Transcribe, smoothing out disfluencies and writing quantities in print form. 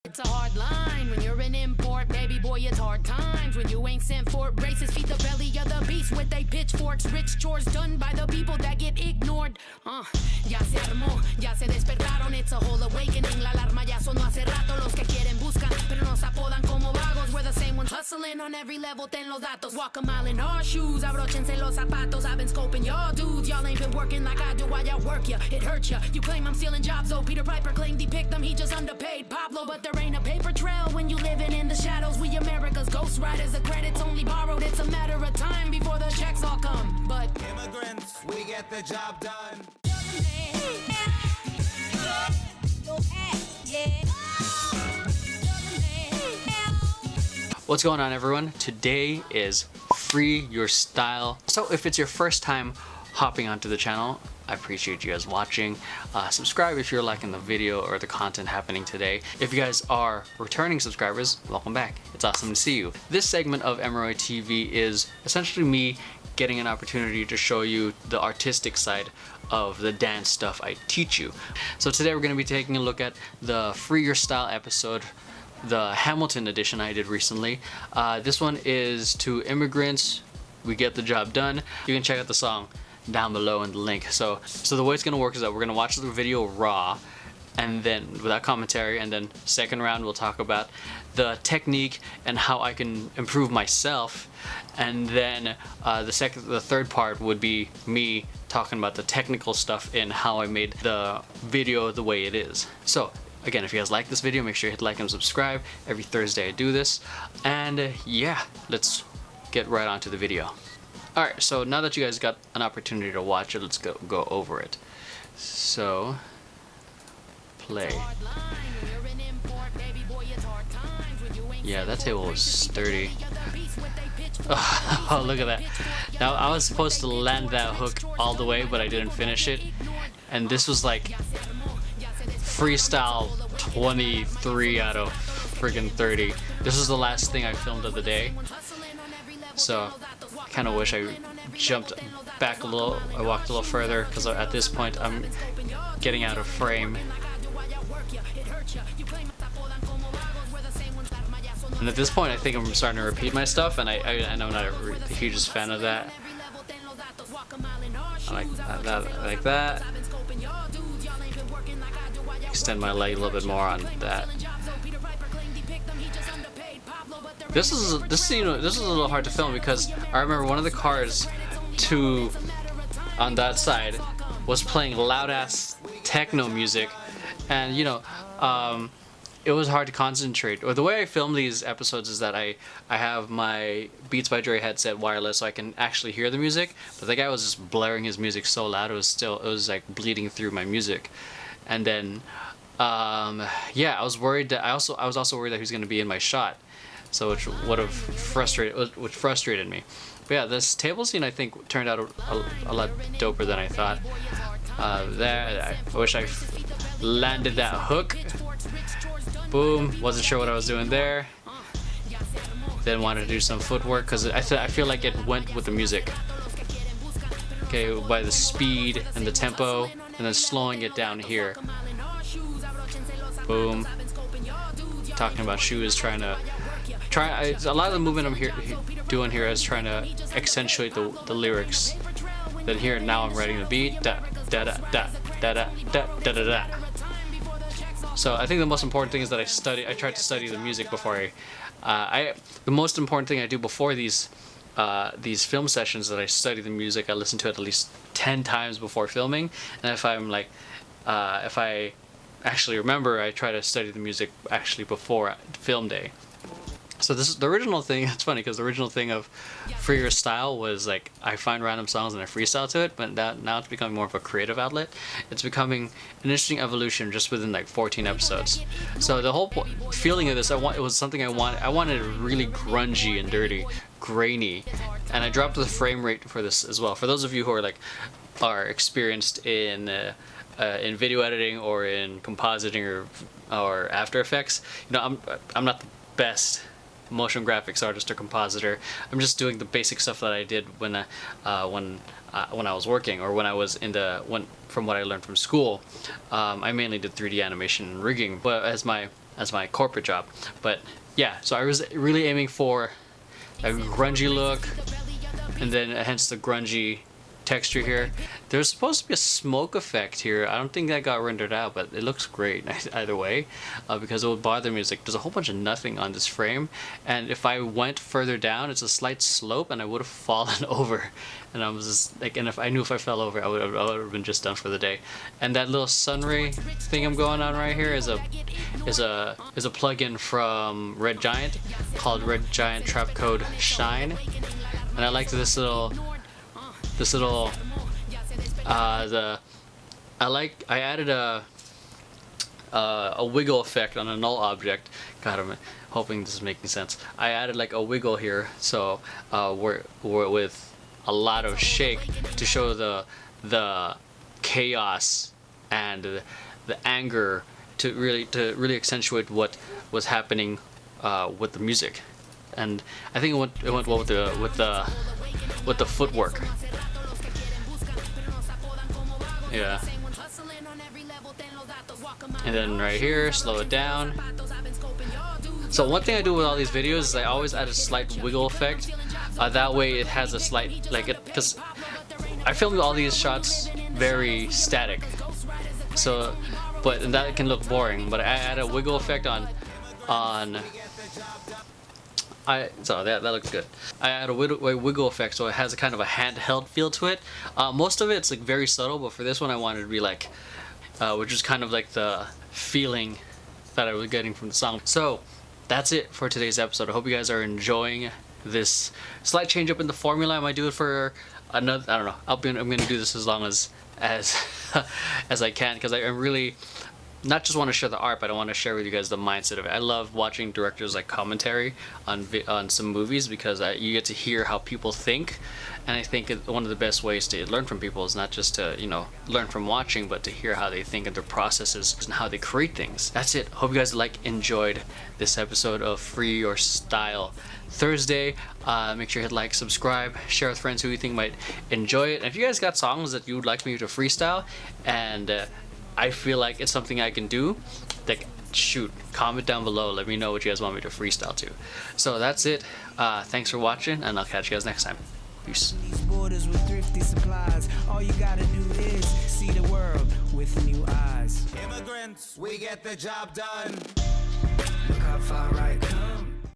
It's a hard line when you're an import, baby boy, it's hard times when you ain't sent for it. Races feed the belly of the beast with they pitchforks. Rich chores done by the people that get ignored. Ya se armó, ya se despertaron, it's a whole awakening. La alarma ya sonó hace rato, los que quieren buscan, pero nos apodan como vagos. We're the same ones hustling on every level, ten los datos. Walk a mile in our shoes, abrochense los zapatos. I've been scoping y'all dudes, y'all ain't been working like I do while y'all work ya. It hurts ya, you claim I'm stealing jobs, though Peter Piper claimed he picked them, he just underpaid Pablo. But there ain't a paper trail when you living in the shadows. We America's ghost riders, the credit's only borrowed. It's a matter of time before the checks all come. But immigrants, we get the job done. What's going on, everyone? Today is Free Your Style. So if it's your first time hopping onto the channel, I appreciate you guys watching. Subscribe if you're liking the video or the content happening today. If you guys are returning subscribers, welcome back. It's awesome to see you. This segment of Emeroy TV is essentially me getting an opportunity to show you the artistic side of the dance stuff I teach you. So today we're going to be taking a look at the Free Your Style episode, the Hamilton edition I did recently. This one is to Immigrants, We Get the Job Done. You can check out the song down below in the link. So the way it's gonna work is that we're gonna watch the video raw, and then without commentary, and then second round we'll talk about the technique and how I can improve myself, and then the third part would be me talking about the technical stuff and how I made the video the way it is. So again, if you guys like this video, make sure you hit like and subscribe. Every Thursday I do this, and yeah, let's get right onto the video. Alright, so now that you guys got an opportunity to watch it, let's go over it. So, play. Yeah, that table was sturdy. Oh, look at that. Now, I was supposed to land that hook all the way, but I didn't finish it. And this was like freestyle 23 out of friggin' 30. This was the last thing I filmed of the day. So, I kind of wish I jumped back a little, I walked a little further, because at this point I'm getting out of frame. And at this point I think I'm starting to repeat my stuff, and I know I'm not the hugest fan of that. I like that. Extend my leg a little bit more on that. This is a little hard to film because I remember one of the cars on that side was playing loud ass techno music, and you know, it was hard to concentrate. Or the way I film these episodes is that I have my Beats by Dre headset wireless so I can actually hear the music, but the guy was just blaring his music so loud it was like bleeding through my music. And then yeah, I was worried that I was also worried that he was going to be in my shot. So which frustrated me. But yeah, this table scene I think turned out a lot doper than I thought. There, I wish I landed that hook. Boom. Wasn't sure what I was doing there. Then wanted to do some footwork because I feel like it went with the music. Okay, by the speed and the tempo, and then slowing it down here. Boom. Talking about shoes, a lot of the movement I'm doing here is trying to accentuate the lyrics. Then here now I'm writing the beat. Da da da da da da da da da da. So I think the most important thing is that I try to study the music before the most important thing I do before these film sessions is that I study the music. I listen to it at least 10 times before filming, and if I actually remember, I try to study the music actually before film day. So this is the original thing. It's funny because the original thing of Free Your Style was like I find random songs and I freestyle to it, but now it's becoming more of a creative outlet. It's becoming an interesting evolution just within like 14 episodes. So the whole feeling of this, it was something I wanted it really grungy and dirty, grainy, and I dropped the frame rate for this as well. For those of you who are experienced in video editing or in compositing or After Effects, you know, I'm not the best motion graphics artist or compositor. I'm just doing the basic stuff that I did when I was working, or when I was from what I learned from school. I mainly did 3D animation and rigging, but as as my corporate job. But yeah, so I was really aiming for a grungy look, and then hence the grungy texture here. There's supposed to be a smoke effect here. I don't think that got rendered out, but it looks great either way, because it would bother me. It's like there's a whole bunch of nothing on this frame, and if I went further down, it's a slight slope, and I would have fallen over. And I was just like, and if I knew if I fell over, I would have been just done for the day. And that little sun ray thing I'm going on right here is a plugin from Red Giant called Red Giant Trap Code Shine, and I like this little I added a wiggle effect on a null object. God, I'm hoping this is making sense. I added like a wiggle here, so we're with a lot of shake to show the chaos and the anger to really accentuate what was happening with the music. And I think it went well with the footwork. Yeah. And then right here, slow it down. So one thing I do with all these videos is I always add a slight wiggle effect. That way it has a slight, because I filmed all these shots very static. So, and that can look boring. But I add a wiggle effect so that looks good. I add a wiggle effect, so it has a kind of a handheld feel to it. Most of it's like very subtle, but for this one I wanted to be like, which is kind of like the feeling that I was getting from the song. So that's it for today's episode. I hope you guys are enjoying this slight change up in the formula. I might do it for another, I don't know. I'm gonna do this as long as as I can, because I really not just want to share the art, but I want to share with you guys the mindset of it. I love watching directors like commentary on some movies, because you get to hear how people think, and I think one of the best ways to learn from people is not just to learn from watching, but to hear how they think and their processes and how they create things. That's it. Hope you guys enjoyed this episode of Free Your Style Thursday. Make sure you hit like, subscribe, share with friends who you think might enjoy it. And if you guys got songs that you would like me to freestyle, and I feel like it's something I can do, like, shoot, comment down below. Let me know what you guys want me to freestyle to. So that's it. Thanks for watching, and I'll catch you guys next time. Peace. These borders with thrifty supplies. All you gotta do is see the world with new eyes. Immigrants, we get the job done. Look how far I come.